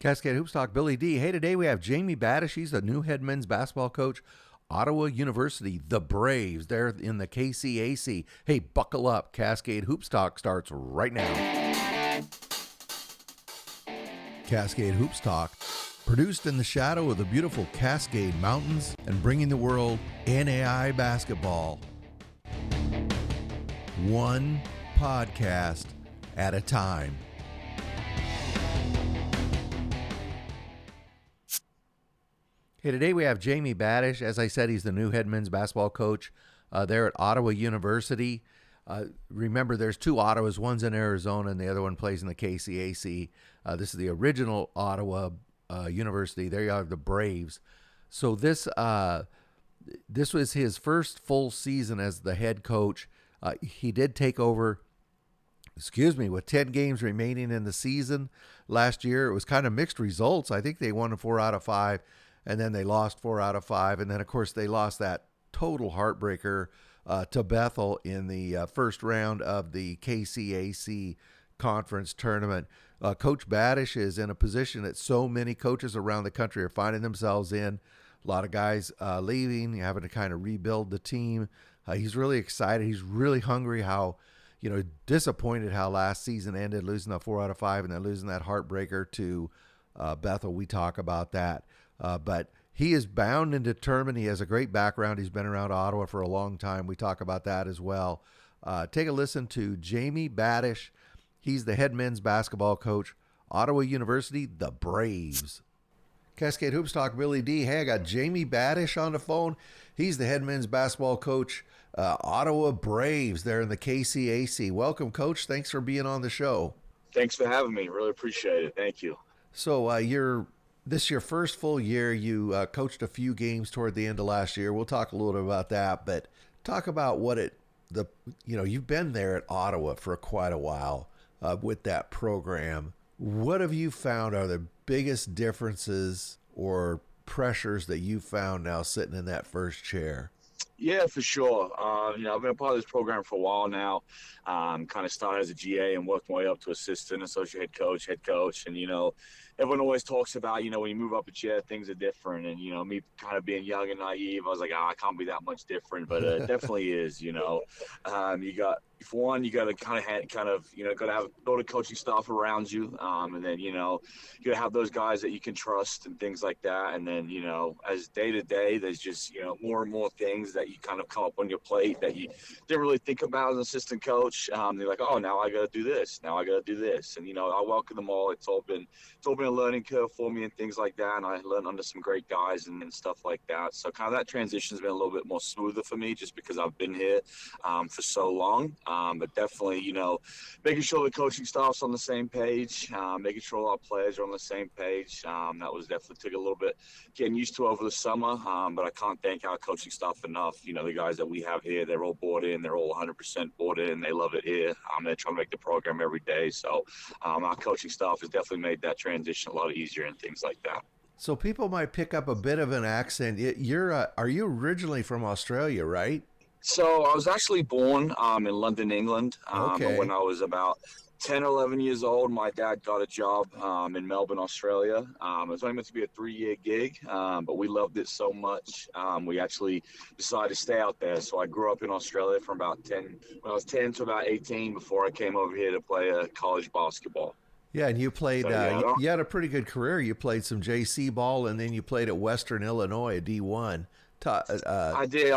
Cascade Hoops Talk, Billy D. Hey, today we have Jamie Batish. He's the new head men's basketball coach, Ottawa University, the Braves. They're in the KCAC. Hey, buckle up. Cascade Hoops Talk starts right now. Cascade Hoops Talk, produced in the shadow of the beautiful Cascade Mountains and bringing the world NAIA basketball. One podcast at a time. Hey, today we have Jamie Batish. As I said, he's the new head men's basketball coach there at Ottawa University. Remember, there's two Ottawas. One's in Arizona and the other one plays in the KCAC. This is the original Ottawa University. There you are, the Braves. So this was his first full season as the head coach. He did take over, with 10 games remaining in the season last year. It was kind of mixed results. I think they won 4 out of 5. And then they lost 4 out of 5. And then, of course, they lost that total heartbreaker to Bethel in the first round of the KCAC conference tournament. Coach Batish is in a position that so many coaches around the country are finding themselves in. A lot of guys leaving, having to kind of rebuild the team. He's really excited. He's really hungry disappointed how last season ended, losing the 4 out of 5 and then losing that heartbreaker to Bethel. We talk about that. But he is bound and determined. He has a great background. He's been around Ottawa for a long time. We talk about that as well. Take a listen to Jamie Batish. He's the head men's basketball coach, Ottawa University, the Braves. Cascade Hoops Talk, Billy D. Hey, I got Jamie Batish on the phone. He's the head men's basketball coach, Ottawa Braves. They're in the KCAC. Welcome, Coach. Thanks for being on the show. Thanks for having me. Really appreciate it. Thank you. So this is your first full year. You coached a few games toward the end of last year. We'll talk a little bit about that, but talk about you've been there at Ottawa for quite a while with that program. What have you found are the biggest differences or pressures that you found now sitting in that first chair? Yeah, for sure. I've been a part of this program for a while now. Kind of started as a GA and worked my way up to assistant, associate head coach. And, everyone always talks about, when you move up a chair, things are different. And, me kind of being young and naive, I was like, I can't be that much different. But it definitely is, you got to kind of got to have all the coaching staff around you. And then, you got to have those guys that you can trust and things like that. And then, as day to day, there's just, more and more things that you kind of come up on your plate that you didn't really think about as an assistant coach. They're like, oh, now I got to do this. Now I got to do this. And, I welcome them all. It's all been a learning curve for me and things like that. And I learned under some great guys and stuff like that. So kind of that transition has been a little bit more smoother for me just because I've been here for so long. But definitely, making sure the coaching staff's on the same page, making sure all our players are on the same page. That was definitely took a little bit getting used to over the summer. But I can't thank our coaching staff enough. The guys that we have here, they're all bought in. They're all 100% bought in. They love it here. They're trying to make the program every day. So our coaching staff has definitely made that transition a lot easier and things like that. So people might pick up a bit of an accent. Are you originally from Australia, right? So I was actually born in London, England. Okay. When I was about 10 or 11 years old, my dad got a job in Melbourne, Australia. It was only meant to be a 3-year gig, but we loved it so much. We actually decided to stay out there. So I grew up in Australia from when I was 10 to about 18 before I came over here to play college basketball. Yeah, and you played, you had a pretty good career. You played some JC ball, and then you played at Western Illinois, D1. I did.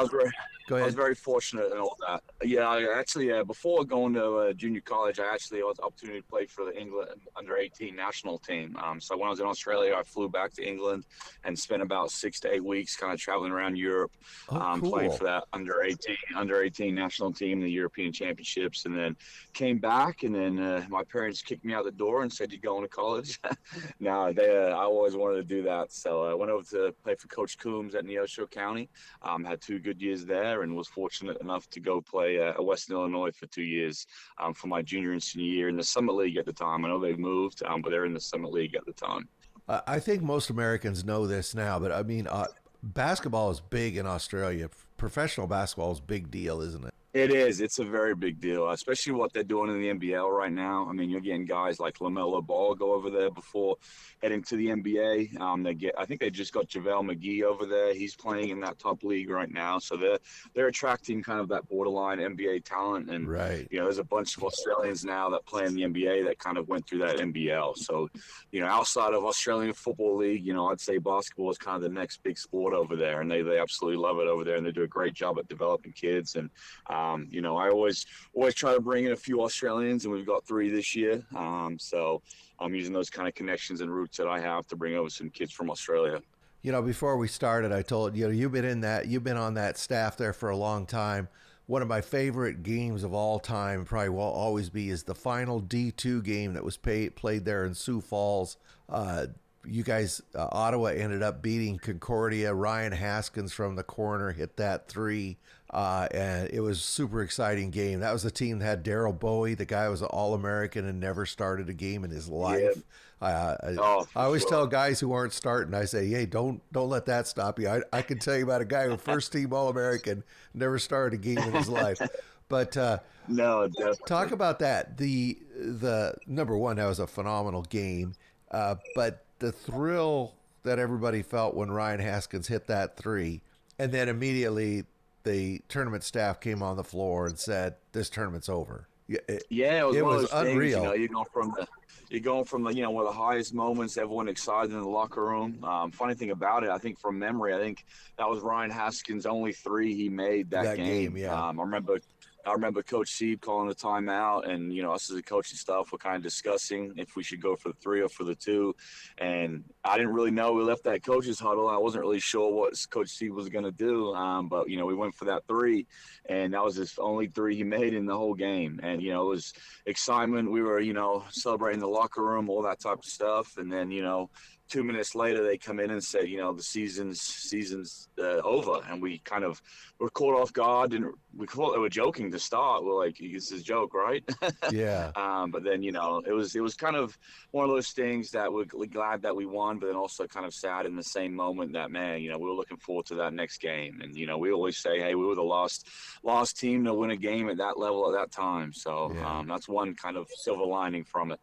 Go ahead. I was very fortunate and all that. Yeah, before going to junior college, I actually had the opportunity to play for the England under-18 national team. So when I was in Australia, I flew back to England and spent about 6 to 8 weeks kind of traveling around Europe, cool. playing for that under-18 national team in the European Championships, and then came back. And then my parents kicked me out the door and said, "You going to college?" No, I always wanted to do that. So I went over to play for Coach Coombs at Neosho County. Had 2 good years there, and was fortunate enough to go play at Western Illinois for 2 years for my junior and senior year in the Summit League at the time. I know they've moved, but they're in the Summit League at the time. I think most Americans know this now, but I mean, basketball is big in Australia. Professional basketball is a big deal, isn't it? It is. It's a very big deal, especially what they're doing in the NBL right now. I mean, you're getting guys like LaMelo Ball go over there before heading to the NBA. I think they just got JaVale McGee over there. He's playing in that top league right now, so they're attracting kind of that borderline NBA talent. And Right. there's a bunch of Australians now that play in the NBA that kind of went through that NBL. So, outside of Australian Football League, I'd say basketball is kind of the next big sport over there, and they absolutely love it over there, and they do a great job at developing kids. And I always try to bring in a few Australians, and we've got 3 this year. So I'm using those kind of connections and roots that I have to bring over some kids from Australia. Before we started, I told you've been on that staff there for a long time. One of my favorite games of all time, probably will always be, is the final D2 game that was played there in Sioux Falls. You guys, Ottawa ended up beating Concordia. Ryan Haskins from the corner hit that 3, and it was a super exciting game. That was a team that had Daryl Bowie. The guy was an All-American and never started a game in his life. Yeah. I always tell guys who aren't starting, I say, hey, don't let that stop you. I can tell you about a guy who first team All-American, never started a game in his life. But no, definitely. Talk about that. The number one, that was a phenomenal game. But the thrill that everybody felt when Ryan Haskins hit that 3, and then immediately the tournament staff came on the floor and said, "This tournament's over." It was unreal. Things, you're going from one of the highest moments, everyone excited in the locker room. Funny thing about it, I think from memory, I think that was Ryan Haskins' only 3 he made that game. Yeah. I remember Coach Sieb calling the timeout, and us as a coaching staff were kind of discussing if we should go for the 3 or for the 2. And I didn't really know. We left that coach's huddle. I wasn't really sure what Coach Sieb was going to do, but we went for that 3, and that was his only 3 he made in the whole game. And it was excitement. We were celebrating the locker room, all that type of stuff, and then 2 minutes later, they come in and say, the season's over, and we kind of were caught off guard, and we thought they were joking to start. We're like, "This is a joke, right?" Yeah. But then it was kind of one of those things that we're glad that we won, but then also kind of sad in the same moment that, man, we were looking forward to that next game, and we always say, hey, we were the last team to win a game at that level at that time. So that's one kind of silver lining from it.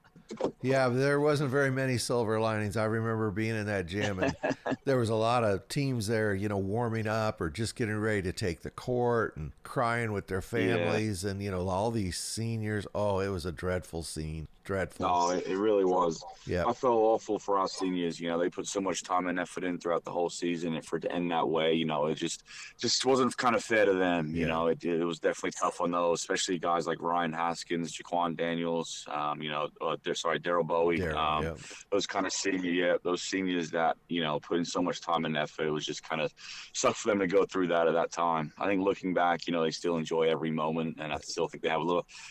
Yeah, there wasn't very many silver linings. I remember being in that gym, and there was a lot of teams there, warming up or just getting ready to take the court and crying with their families, and all these seniors. Oh, it was a dreadful scene. Dreadful. No, it really was. Yeah, I felt awful for our seniors. They put so much time and effort in throughout the whole season, and for it to end that way, it just wasn't kind of fair to them. It was definitely tough on those, especially guys like Ryan Haskins, Jaquan Daniels, Daryl Bowie. Those kind of those seniors that put in so much time and effort. It was just kind of sucked for them to go through that at that time. I think looking back, they still enjoy every moment, and I still think they have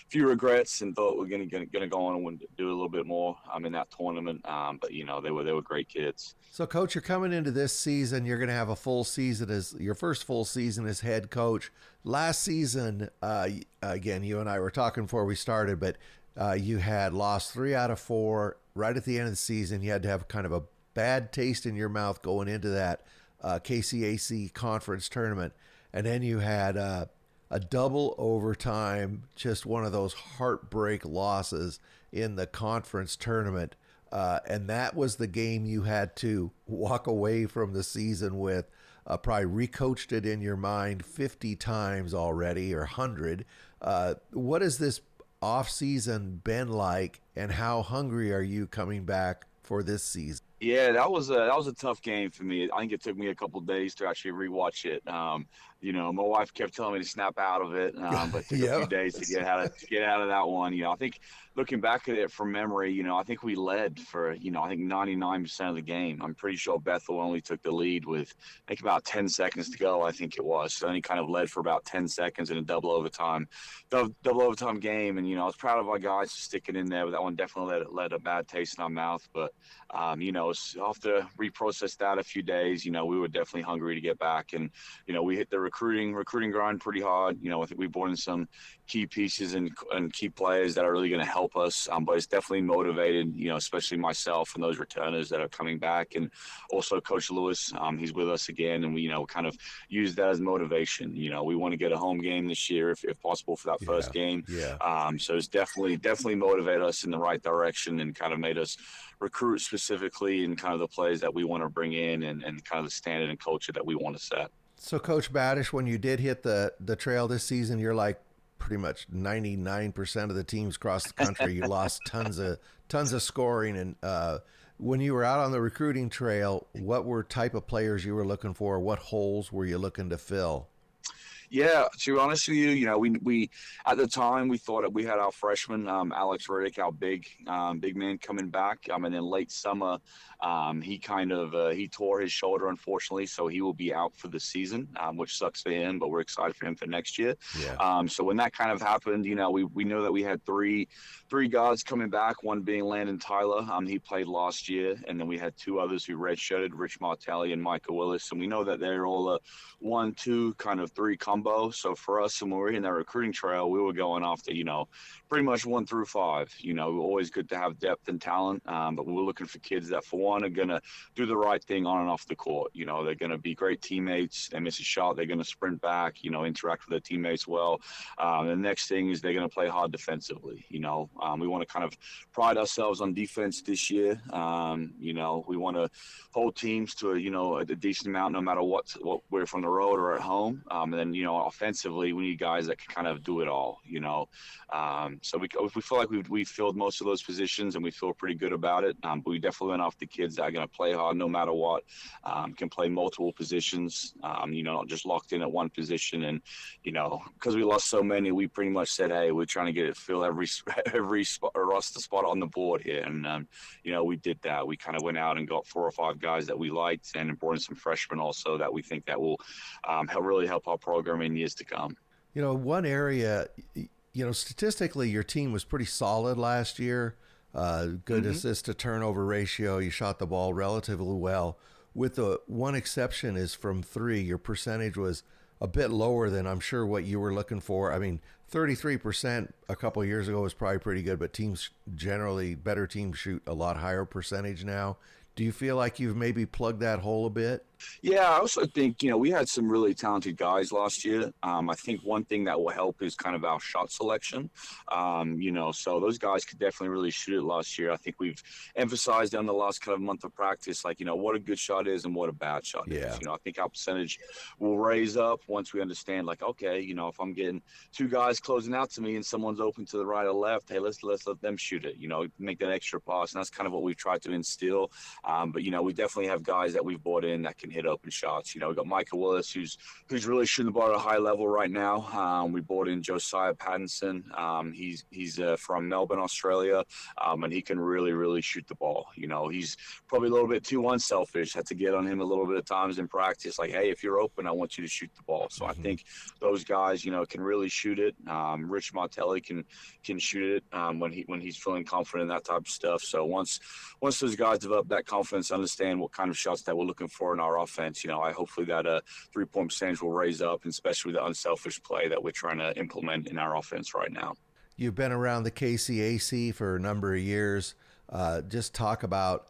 few regrets and thought we're gonna go on and do a little bit more in that tournament. But they were great kids. So, Coach, you're coming into this season. You're going to have a full season as your first full season as head coach. Last season, again, you and I were talking before we started, but you had lost 3 out of 4 right at the end of the season. You had to have kind of a bad taste in your mouth going into that KCAC conference tournament, and then you had a double overtime, just one of those heartbreak losses in the conference tournament. And that was the game you had to walk away from the season with. Probably recoached it in your mind 50 times already, or 100. What has this off season been like, and how hungry are you coming back for this season? Yeah, that was a tough game for me. I think it took me a couple of days to actually rewatch it. My wife kept telling me to snap out of it, but it took a few days to get out of that one. I think looking back at it from memory, I think we led for, I think 99% of the game. I'm pretty sure Bethel only took the lead with, I think, about 10 seconds to go, I think it was. So then he kind of led for about 10 seconds in a double overtime game. And, I was proud of our guys for sticking in there, but that one definitely led a bad taste in our mouth. But, after we processed that a few days, we were definitely hungry to get back. And, we hit the recruiting grind pretty hard. I think we brought in some key pieces and key players that are really going to help us. But it's definitely motivated, especially myself and those returners that are coming back. And also Coach Lewis, he's with us again. And we, kind of use that as motivation. We want to get a home game this year if possible for that first game. Yeah. So it's definitely motivated us in the right direction and kind of made us recruit specifically in kind of the plays that we want to bring in and kind of the standard and culture that we want to set. So Coach Batish, when you did hit the trail this season, you're like pretty much 99% of the teams across the country. You lost tons of scoring. And when you were out on the recruiting trail, what were type of players you were looking for? What holes were you looking to fill? Yeah, to be honest with you, we at the time we thought that we had our freshman Alex Riddick, our big man coming back, and then late summer he tore his shoulder, unfortunately, so he will be out for the season, which sucks for him, but we're excited for him for next year. Yeah. So when that kind of happened, we knew that we had three guards coming back, one being Landon Tyler. He played last year, and then we had two others who redshirted, Rich Martelli and Micah Willis, and we know that they're all a 1-2 kind of 3 combo. So for us, when we were in that recruiting trail, we were going after, pretty much 1 through 5. Always good to have depth and talent, but we're looking for kids that, for one, are going to do the right thing on and off the court. They're going to be great teammates. They miss a shot, they're going to sprint back, interact with their teammates well. The next thing is they're going to play hard defensively. We want to kind of pride ourselves on defense this year. We want to hold teams to a decent amount, no matter what we're from the road or at home. And then, offensively, we need guys that can kind of do it all, So we feel like we filled most of those positions and we feel pretty good about it. But we definitely went off the kids that are going to play hard no matter what, can play multiple positions, not just locked in at one position. And, because we lost so many, we pretty much said, hey, we're trying to get it, fill every spot, roster spot on the board here. And, we did that. We kind of went out and got 4 or 5 guys that we liked and brought in some freshmen also that we think that will really help our program in years to come. One area, statistically, your team was pretty solid last year. Good assist to turnover ratio. You shot the ball relatively well. With the one exception is from 3, your percentage was a bit lower than I'm sure what you were looking for. I mean, 33% a couple of years ago was probably pretty good, but better teams shoot a lot higher percentage now. Do you feel like you've maybe plugged that hole a bit? Yeah, I also think, we had some really talented guys last year. I think one thing that will help is kind of our shot selection. So those guys could definitely really shoot it last year. I think we've emphasized on the last kind of month of practice, what a good shot is and what a bad shot is. I think our percentage will raise up once we understand, okay, if I'm getting 2 guys closing out to me and someone's open to the right or left, hey, let's let them shoot it, make that extra pass. And that's kind of what we've tried to instill. But, we definitely have guys that we've brought in that can hit open shots. We've got Micah Willis, who's really shooting the ball at a high level right now. We brought in Josiah Pattinson. He's from Melbourne, Australia, and he can really, really shoot the ball. He's probably a little bit too unselfish. Had to get on him a little bit of times in practice. Hey, if you're open, I want you to shoot the ball. So I think those guys, can really shoot it. Rich Martelli can shoot it when he's feeling confident in that type of stuff. So once those guys develop that confidence, understand what kind of shots that we're looking for in our offense, I hopefully that 3-point percentage will raise up, and especially the unselfish play that we're trying to implement in our offense right now. You've been around the KCAC for a number of years. Just talk about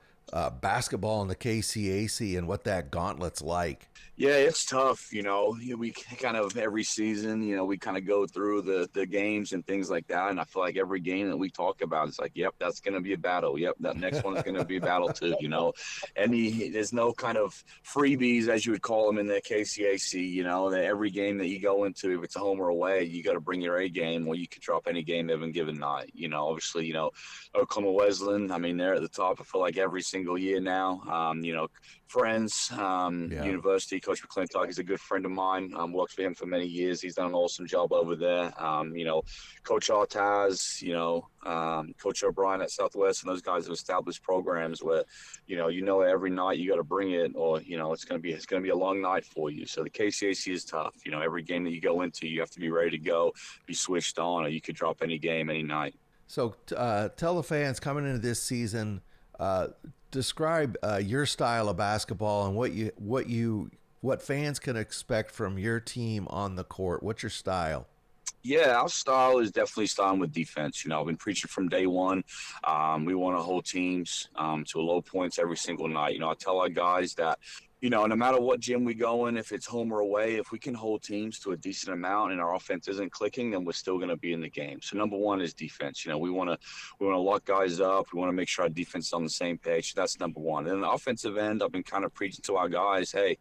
basketball in the KCAC and what that gauntlet's like. Yeah, it's tough. We kind of every season, we kind of go through the games and things like that. And I feel like every game that we talk about, it's yep, that's going to be a battle. Yep, that next one is going to be a battle too, there's no kind of freebies, as you would call them in the KCAC, that every game that you go into, if it's a home or away, you got to bring your A game, or you could drop any game given night. Obviously, Oklahoma Wesleyan, they're at the top, I feel like every single year now. Friends, University, Coach McClintock is a good friend of mine. Worked for him for many years. He's done an awesome job over there. Coach Artaz, Coach O'Brien at Southwest, and those guys have established programs where, every night you got to bring it, or it's going to be a long night for you. So the KCAC is tough. Every game that you go into, you have to be ready to go, be switched on, or you could drop any game any night. So tell the fans coming into this season, Uh, Describe your style of basketball and what fans can expect from your team on the court. What's your style? Yeah, our style is definitely starting with defense. I've been preaching from day one. We want to hold teams to low points every single night. I tell our guys that, no matter what gym we go in, if it's home or away, if we can hold teams to a decent amount and our offense isn't clicking, then we're still going to be in the game. So number one is defense. We want to lock guys up. We want to make sure our defense is on the same page. That's number one. And the offensive end, I've been kind of preaching to our guys, hey,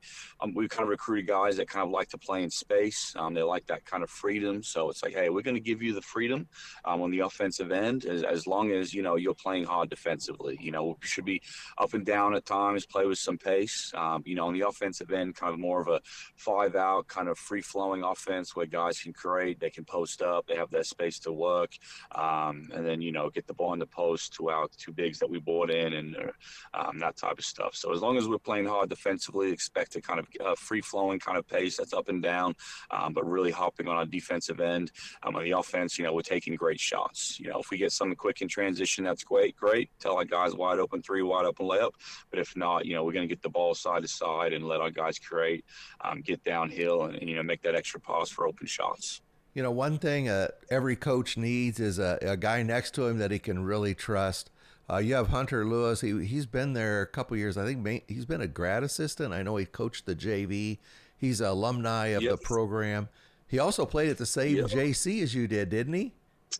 we've kind of recruited guys that kind of like to play in space. They like that kind of freedom. So it's like, hey, we're going to give you the freedom on the offensive end as long as, you're playing hard defensively. We should be up and down at times, play with some pace. On the offensive end, kind of more of a 5-out kind of free-flowing offense where guys can create, they can post up, they have their space to work, and then, get the ball in the post to our two bigs that we brought in and that type of stuff. So as long as we're playing hard defensively, expect a kind of free-flowing kind of pace that's up and down, but really hopping on our defensive end. On the offense, we're taking great shots. If we get something quick in transition, that's great. Tell our guys wide open three, wide open layup. But if not, we're going to get the ball side to side and let our guys create, get downhill and, make that extra pass for open shots. One thing every coach needs is a guy next to him that he can really trust. You have Hunter Lewis. He's been there a couple years. I think he's been a grad assistant. I know he coached the JV. He's an alumni of the program. He also played at the same JC as you did, didn't he?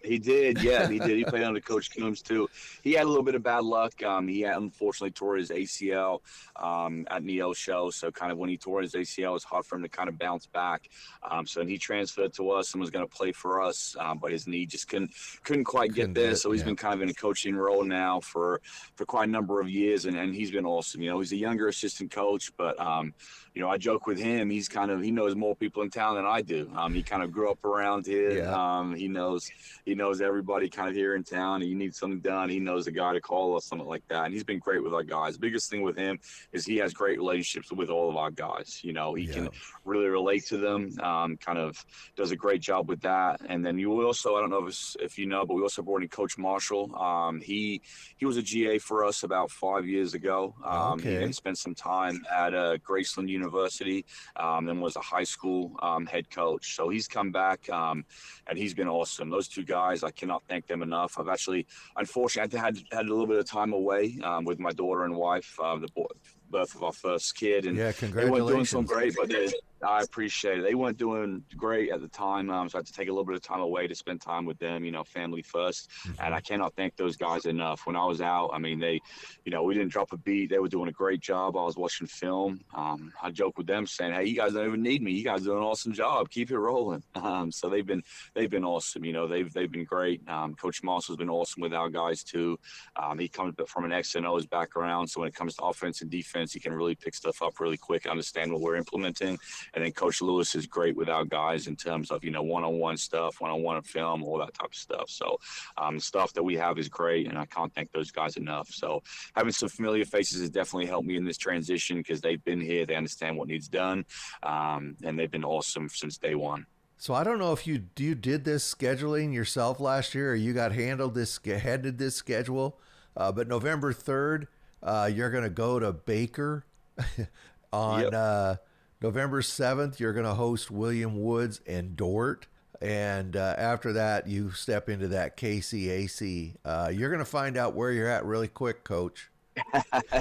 He did, yeah, he did. He played under Coach Coombs too. He had a little bit of bad luck. He had, unfortunately tore his ACL at NAIA show. So kind of when he tore his ACL, it was hard for him to kind of bounce back. So then he transferred to us and was going to play for us, but his knee just couldn't quite get there. So he's been kind of in a coaching role now for quite a number of years, and he's been awesome. He's a younger assistant coach, but I joke with him. He knows more people in town than I do. He kind of grew up around here. Yeah. He knows everybody kind of here in town. You need something done, he knows a guy to call or something like that. And he's been great with our guys. The biggest thing with him is he has great relationships with all of our guys. He can really relate to them, kind of does a great job with that. And then you also, I don't know if you know, but we also brought in Coach Marshall. He was a GA for us about 5 years ago. He then spent some time at Graceland University, then was a high school head coach. So he's come back and he's been awesome. Those two guys, I cannot thank them enough. I've actually, unfortunately, I had a little bit of time away with my daughter and wife, the birth of our first kid. And congratulations. They weren't doing so great, but I appreciate it. They weren't doing great at the time, so I had to take a little bit of time away to spend time with them, family first. Mm-hmm. And I cannot thank those guys enough. When I was out, they, we didn't drop a beat. They were doing a great job. I was watching film. I joke with them saying, hey, you guys don't even need me. You guys do an awesome job. Keep it rolling. So they've been awesome. They've been great. Coach Marshall's been awesome with our guys too. He comes from an X and O's background. So when it comes to offense and defense, he can really pick stuff up really quick, understand what we're implementing. And then Coach Lewis is great with our guys in terms of, one-on-one stuff, one-on-one film, all that type of stuff. So the stuff that we have is great, and I can't thank those guys enough. So having some familiar faces has definitely helped me in this transition because they've been here, they understand what needs done, and they've been awesome since day one. So I don't know if you did this scheduling yourself last year or you got headed this schedule, but November 3rd, you're going to go to Baker on November 7th, you're going to host William Woods and Dort. And after that, you step into that KCAC. You're going to find out where you're at really quick, Coach.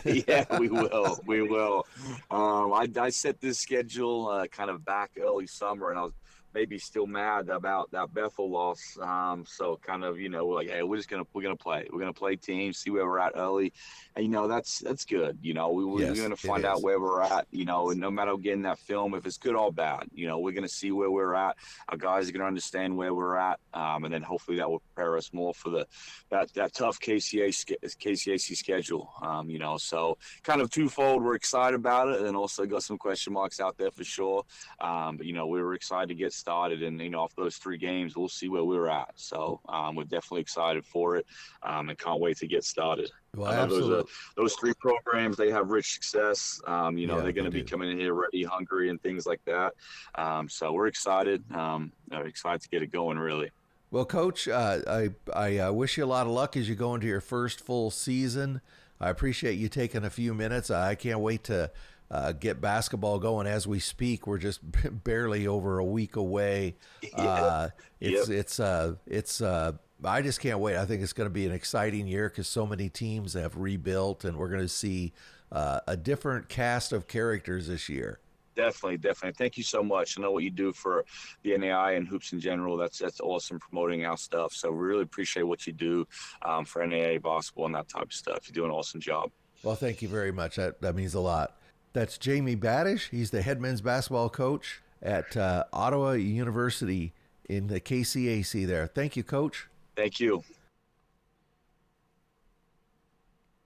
Yeah, we will. We will. I set this schedule kind of back early summer, and I was maybe still mad about that Bethel loss. So kind of, we're like, hey, we're gonna play. We're gonna play teams, see where we're at early, and that's good. We're gonna find out where we're at. And no matter getting that film, if it's good or bad, we're gonna see where we're at. Our guys are gonna understand where we're at, and then hopefully that will prepare us more for that tough KCAC schedule. So kind of twofold. We're excited about it, and also got some question marks out there for sure. But we were excited to get started, and off those 3 games we'll see where we're at. So we're definitely excited for it, and can't wait to get started. Well, absolutely. Those 3 programs, they have rich success. They're going to be coming in here ready, hungry, and things like that. So we're excited. Excited to get it going, really. Well, Coach, I wish you a lot of luck as you go into your first full season. I appreciate you taking a few minutes. I can't wait to get basketball going as we speak. We're just barely over a week away. Yeah. Yep. It's I just can't wait. I think it's going to be an exciting year because so many teams have rebuilt, and we're going to see a different cast of characters this year. Definitely. Thank you so much. I know what you do for the NAIA and hoops in general. That's awesome, promoting our stuff. So we really appreciate what you do for NAIA basketball and that type of stuff. You do an awesome job. Well, thank you very much. That means a lot. That's Jamie Batish. He's the head men's basketball coach at Ottawa University in the KCAC there. Thank you, Coach. Thank you.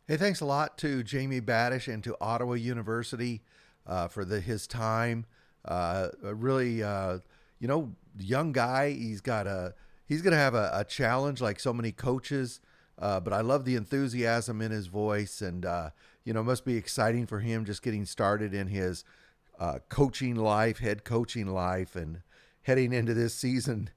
Hey, thanks a lot to Jamie Batish and to Ottawa University for his time. Really, young guy. He's going to have a challenge like so many coaches. But I love the enthusiasm in his voice, and it must be exciting for him just getting started in his coaching life, head coaching life, and heading into this season.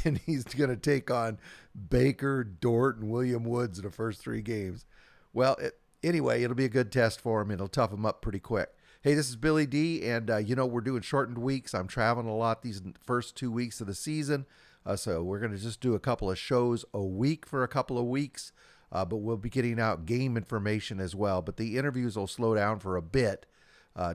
And he's going to take on Baker, Dort, and William Woods in the first 3 games. Well, anyway, it'll be a good test for him. It'll tough him up pretty quick. Hey, this is Billy D, and we're doing shortened weeks. I'm traveling a lot these first 2 weeks of the season. So we're going to just do a couple of shows a week for a couple of weeks, but we'll be getting out game information as well. But the interviews will slow down for a bit,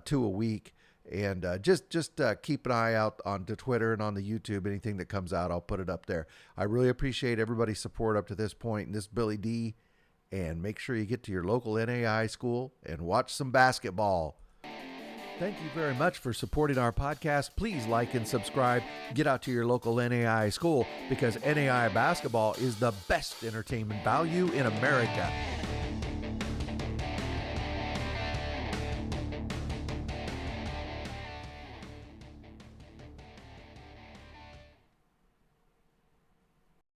2 a week. And just keep an eye out on the Twitter and on the YouTube. Anything that comes out, I'll put it up there. I really appreciate everybody's support up to this point. And this is Billy D. And make sure you get to your local NAIA school and watch some basketball. Thank you very much for supporting our podcast. Please like and subscribe. Get out to your local NAIA school because NAIA basketball is the best entertainment value in America.